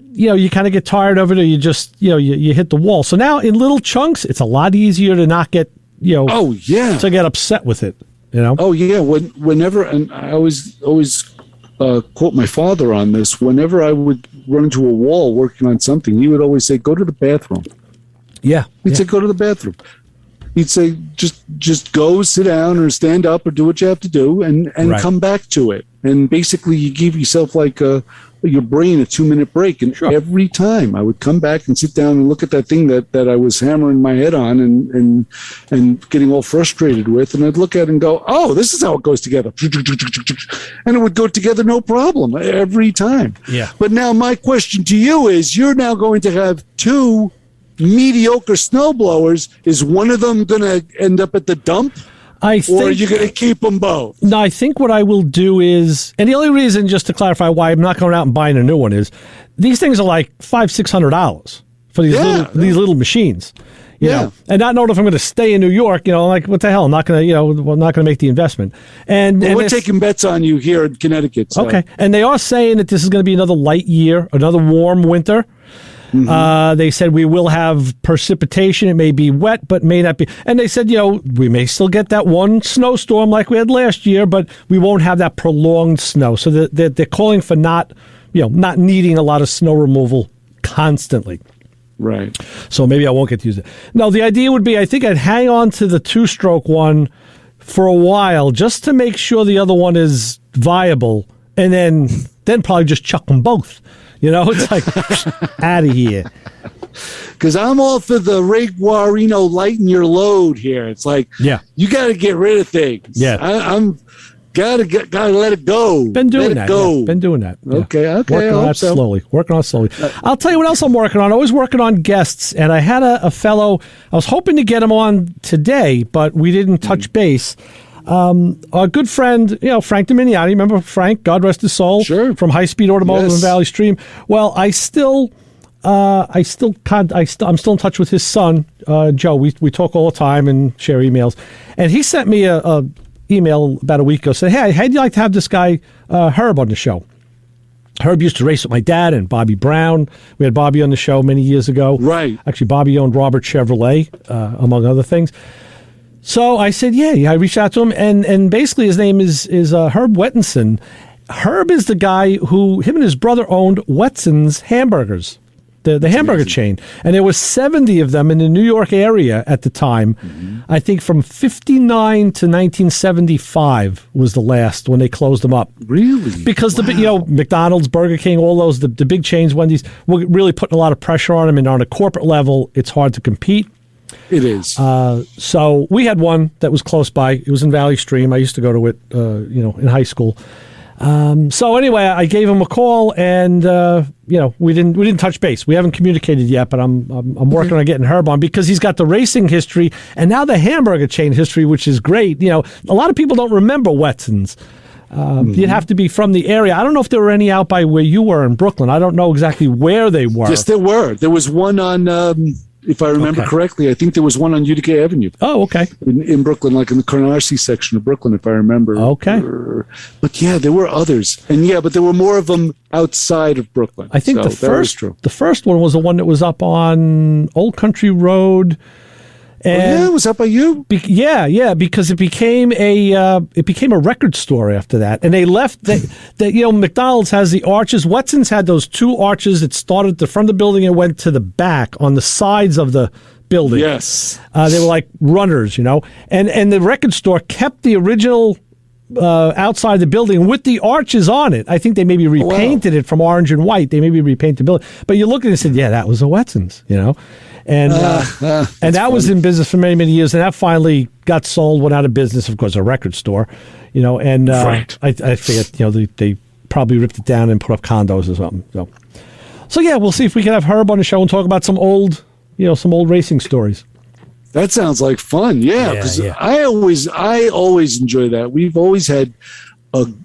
tired of it, or you just you hit the wall. So now in little chunks, it's a lot easier to not get to get upset with it. Oh yeah. Whenever, and I always quote my father on this. Whenever I would run into a wall working on something, he would always say, "Go to the bathroom." Yeah. He'd say, "Go to the bathroom." He'd say, "Just go sit down or stand up or do what you have to do, and come back to it." And basically, you give yourself like your brain a 2-minute break. And every time I would come back and sit down and look at that thing that I was hammering my head on and getting all frustrated with, and I'd look at it and go, oh, this is how it goes together. And it would go together no problem every time. Yeah. But now my question to you is, you're now going to have 2 mediocre snowblowers. Is one of them going to end up at the dump? Or are you going to keep them both? No, I think what I will do is, and the only reason, just to clarify why I'm not going out and buying a new one, is these things are like $500-$600 for these little machines. You know, and not knowing if I'm going to stay in New York, like what the hell? I'm not going to, I'm not going to make the investment. And we're taking bets on you here in Connecticut. So. Okay, and they are saying that this is going to be another light year, another warm winter. They said we will have precipitation. It may be wet, but may not be. And they said, we may still get that one snowstorm like we had last year, but we won't have that prolonged snow. So they're calling for not needing a lot of snow removal constantly. Right. So maybe I won't get to use it. No, the idea would be, I think I'd hang on to the 2-stroke one for a while just to make sure the other one is viable, and then probably just chuck them both. It's like, out of here. Because I'm all for the Ray Guarino lighten your load here. It's like, you got to get rid of things. Yeah. I'm gotta let it go. Been doing that. Go. Yeah. Been doing that. Yeah. Okay. Working on it slowly. I'll tell you what else I'm working on. Always working on guests, and I had a fellow. I was hoping to get him on today, but we didn't touch base. Our good friend, Frank Dominiani. Remember Frank? God rest his soul. Sure. From High Speed Automotive and Valley Stream. Well, I'm still in touch with his son, Joe. We talk all the time and share emails. And he sent me a email about a week ago saying, "Hey, how'd you like to have this guy Herb on the show?" Herb used to race with my dad and Bobby Brown. We had Bobby on the show many years ago. Right. Actually, Bobby owned Robert Chevrolet, among other things. So I said, yeah, I reached out to him, and basically his name is Herb Wettinson. Herb is the guy who, him and his brother owned Wetson's Hamburgers, the hamburger chain. And there were 70 of them in the New York area at the time. Mm-hmm. I think from 59 to 1975 was the last when they closed them up. Really? Because McDonald's, Burger King, all those, the big chains, Wendy's, were really putting a lot of pressure on them. And on a corporate level, it's hard to compete. It is. So we had one that was close by. It was in Valley Stream. I used to go to it, in high school. So anyway, I gave him a call, and we didn't touch base. We haven't communicated yet, but I'm working on getting Herb on because he's got the racing history and now the hamburger chain history, which is great. A lot of people don't remember Wetson's. You'd have to be from the area. I don't know if there were any out by where you were in Brooklyn. I don't know exactly where they were. Yes, there were. There was one on. If I remember correctly, I think there was one on Utica Avenue. Oh, okay. In Brooklyn, like in the Canarsie section of Brooklyn, if I remember. Okay. But yeah, there were others. And but there were more of them outside of Brooklyn. I think the first one was the one that was up on Old Country Road. And it was up by you. Because it became a record store after that, and they left. McDonald's has the arches. Wetson's had those two arches that started at the front of the building and went to the back on the sides of the building. Yes, they were like runners, and the record store kept the original outside the building with the arches on it. I think they maybe repainted it from orange and white. They maybe repainted the building, but you look at it and said, yeah, that was a Wetson's, And that was in business for many, many years, and that finally got sold, went out of business, of course, a record store, right. I figured, they probably ripped it down and put up condos or something. So yeah, we'll see if we can have Herb on the show and talk about some old racing stories. That sounds like fun. Yeah, because I always enjoy that. We've always had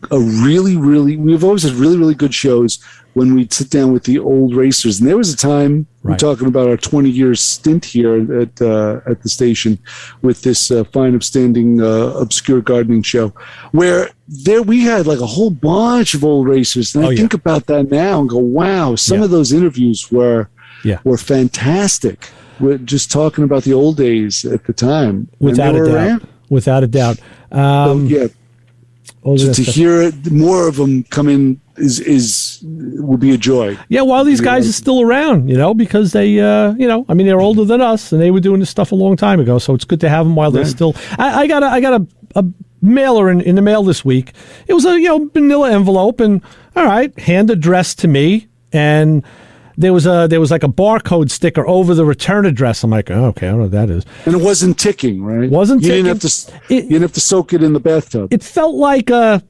really, really good shows when we'd sit down with the old racers. And there was a time, we're talking about our 20-year stint here at the station with this fine, upstanding, obscure gardening show, where we had like a whole bunch of old racers. And I think about that now and go, wow, some of those interviews were fantastic. We're just talking about the old days at the time. Without a doubt. To hear more of them come in will be a joy. Yeah, while these guys are still around, because they, they're older than us, and they were doing this stuff a long time ago. So it's good to have them while they're still. I got a mailer in the mail this week. It was a manila envelope, and all right, hand addressed to me, and there was like a barcode sticker over the return address. I'm like, oh, okay, I don't know what that is. And it wasn't ticking, right? Wasn't ticking. You didn't have to soak it in the bathtub. It felt like a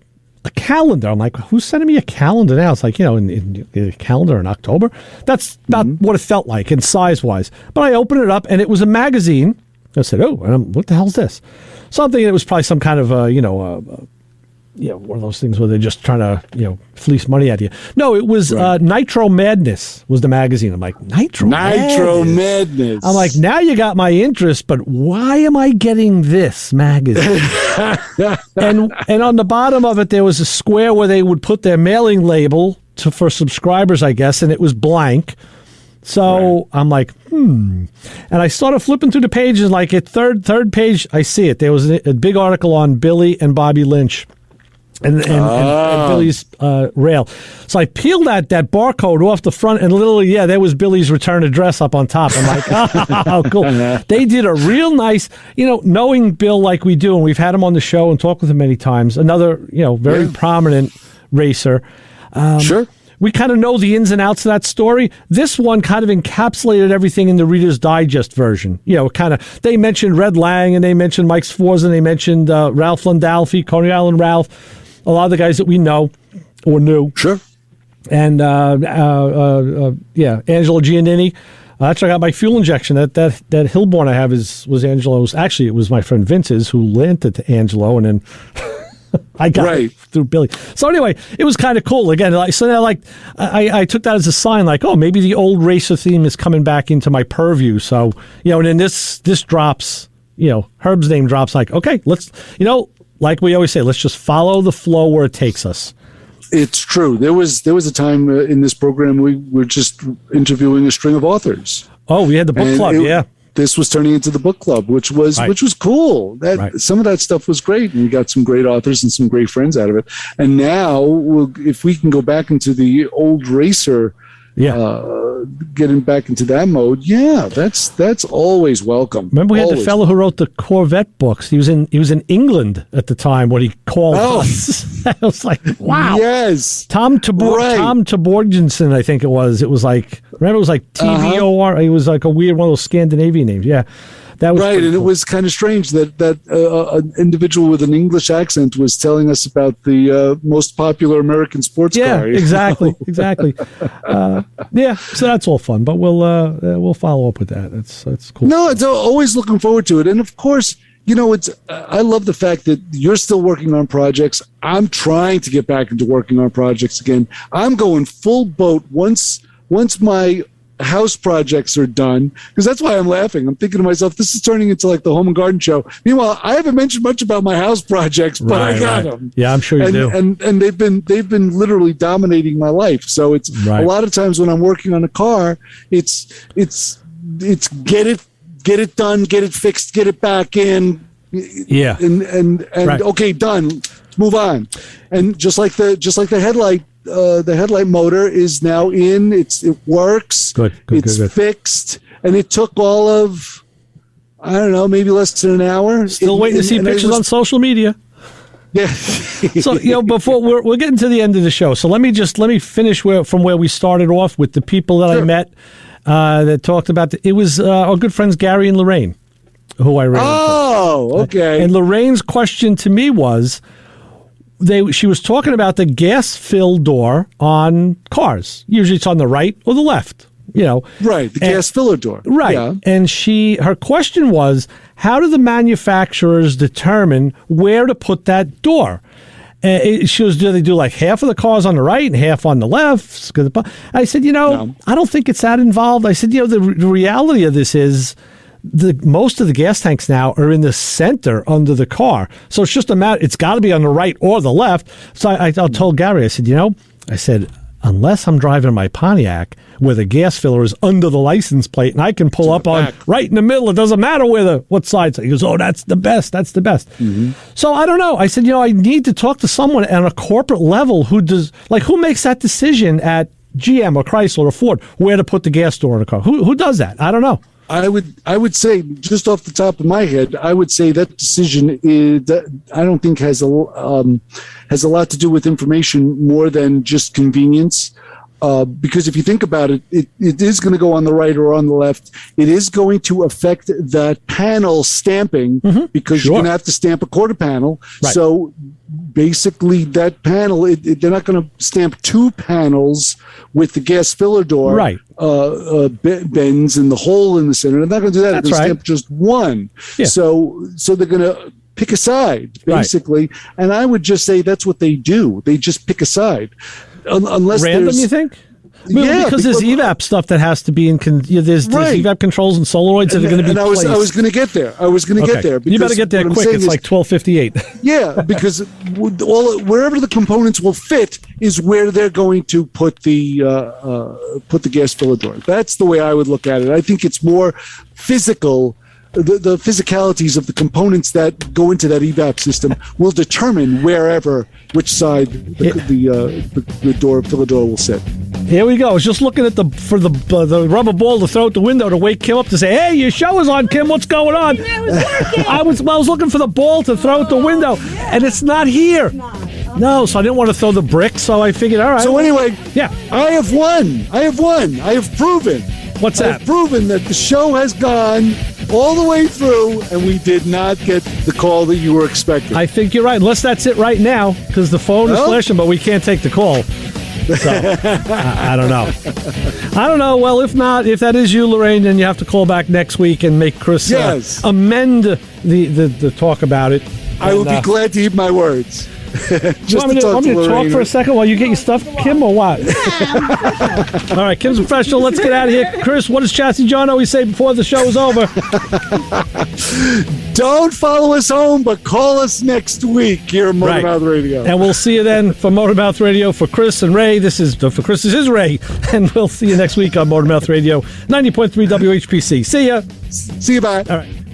calendar. I'm like, who's sending me a calendar now? It's like, in a calendar in October. That's not what it felt like, and size-wise. But I opened it up, and it was a magazine. I said, oh, what the hell's this? Something that was probably some kind of, one of those things where they're just trying to, fleece money out of you. No, it was Nitro Madness was the magazine. I'm like, Nitro Madness. I'm like, now you got my interest, but why am I getting this magazine? and on the bottom of it, there was a square where they would put their mailing label for subscribers, I guess, and it was blank. So I'm like, and I started flipping through the pages. Like at third page, I see it. There was a big article on Billy and Bobby Lynch. And Billy's rail. So I peeled that barcode off the front, and literally, there was Billy's return address up on top. I'm like, oh, cool. They did a real nice, knowing Bill like we do, and we've had him on the show and talked with him many times. Another, very prominent racer. Sure. We kind of know the ins and outs of that story. This one kind of encapsulated everything in the Reader's Digest version. They mentioned Red Lang, and they mentioned Mike Sforza, and they mentioned Ralph Landolfi, Coney Island Ralph, a lot of the guys that we know or knew. Sure. And, Angelo Giannini. That's where I got my fuel injection. That Hillborn I have was Angelo's. Actually, it was my friend Vince's who lent it to Angelo, and then I got it through Billy. So anyway, it was kind of cool. Again, I took that as a sign, like, oh, maybe the old racer theme is coming back into my purview. So, and then this drops, Herb's name drops, like, okay, let's, like we always say, let's just follow the flow where it takes us. It's true. There was a time in this program we were just interviewing a string of authors. Oh, we had the book club, yeah. This was turning into the book club, which was cool. Some of that stuff was great, and we got some great authors and some great friends out of it. And now, if we can go back into the old racer, getting back into that mode, that's always welcome. Remember, we had the fellow who wrote the Corvette books. He was in England at the time when he called us. I was like, wow. Yes. Tom Taborgensen, I think it was. It was like, remember, it was like TVOR. It was like a weird one of those Scandinavian names. Yeah. That was right, and cool. It was kind of strange that an individual with an English accent was telling us about the most popular American sports car. Exactly. So that's all fun, but we'll follow up with that. That's cool. No, it's always looking forward to it, and of course, I love the fact that you're still working on projects. I'm trying to get back into working on projects again. I'm going full boat once my house projects are done, because that's why I'm laughing. I'm thinking to myself, this is turning into like the Home and Garden Show. Meanwhile, I haven't mentioned much about my house projects, but I got them. Yeah, I'm sure you do. And they've been literally dominating my life. So it's a lot of times when I'm working on a car, it's get it done, get it fixed, get it back in. Yeah. And okay, done. Move on. And just like the headlight. The headlight motor is now in. It works. Good. It's fixed, and it took all of, I don't know, maybe less than an hour. Still waiting to see pictures on social media. Yeah. So before we're getting to the end of the show, so let me finish from where we started off with the people that I met that talked about it was our good friends Gary and Lorraine, who I ran into. Oh, okay. And Lorraine's question to me was, she was talking about the gas fill door on cars. Usually it's on the right or the left, Right, the gas filler door. Right. Yeah. And her question was, how do the manufacturers determine where to put that door? She was, do they do like half of the cars on the right and half on the left? I said, no. I don't think it's that involved. I said, the reality of this is, most of the gas tanks now are in the center under the car. So it's just a matter, it's got to be on the right or the left. So I told Gary, I said, unless I'm driving my Pontiac where the gas filler is under the license plate and I can pull up on right in the middle, it doesn't matter what side. He goes, oh, that's the best. Mm-hmm. So I don't know. I said, I need to talk to someone on a corporate level who makes that decision at GM or Chrysler or Ford, where to put the gas door in a car. Who does that? I don't know. I would say, just off the top of my head, I would say that decision I don't think has a lot to do with information more than just convenience. Because if you think about it, it is going to go on the right or on the left. It is going to affect that panel stamping, because you're going to have to stamp a quarter panel. Right. So basically that panel, they're not going to stamp two panels with the gas filler door bends and the hole in the center. They're not going to do that. They're going to stamp just one. Yeah. So they're going to pick a side, basically. Right. And I would just say that's what they do. They just pick a side. Unless random, you think? Because there's EVAP stuff that has to be in. There's EVAP controls and solenoids that are going to be. And I was going to get there. You better get there quick. It's like 12:58. Yeah, because wherever the components will fit is where they're going to put the gas filler door. That's the way I would look at it. I think it's more physical. The physicalities of the components that go into that EVAP system will determine which side the filler door will sit. Here we go. I was just looking at for the rubber ball to throw at the window to wake Kim up to say, "Hey, your show is on, Kim. What's going on?" I was looking for the ball to throw at the window, and it's not here. No, so I didn't want to throw the brick, so I figured, all right. So anyway, I have won. I have proven. What's that? I've proven that the show has gone all the way through, and we did not get the call that you were expecting. I think you're right, unless that's it right now, because the phone is flashing, but we can't take the call. So, I don't know. Well, if not, if that is you, Lorraine, then you have to call back next week and make Chris amend the talk about it. I will be glad to heed my words. Just want me to talk for a second while you get your stuff, Kim, or what? All right, Kim's professional. Let's get out of here. Chris, what does Chassis John always say before the show is over? Don't follow us home, but call us next week here at MotorMouth Radio. And we'll see you then for MotorMouth Radio. For Chris and Ray, this is Ray. And we'll see you next week on MotorMouth Radio, 90.3 WHPC. See ya. See you, bye. All right.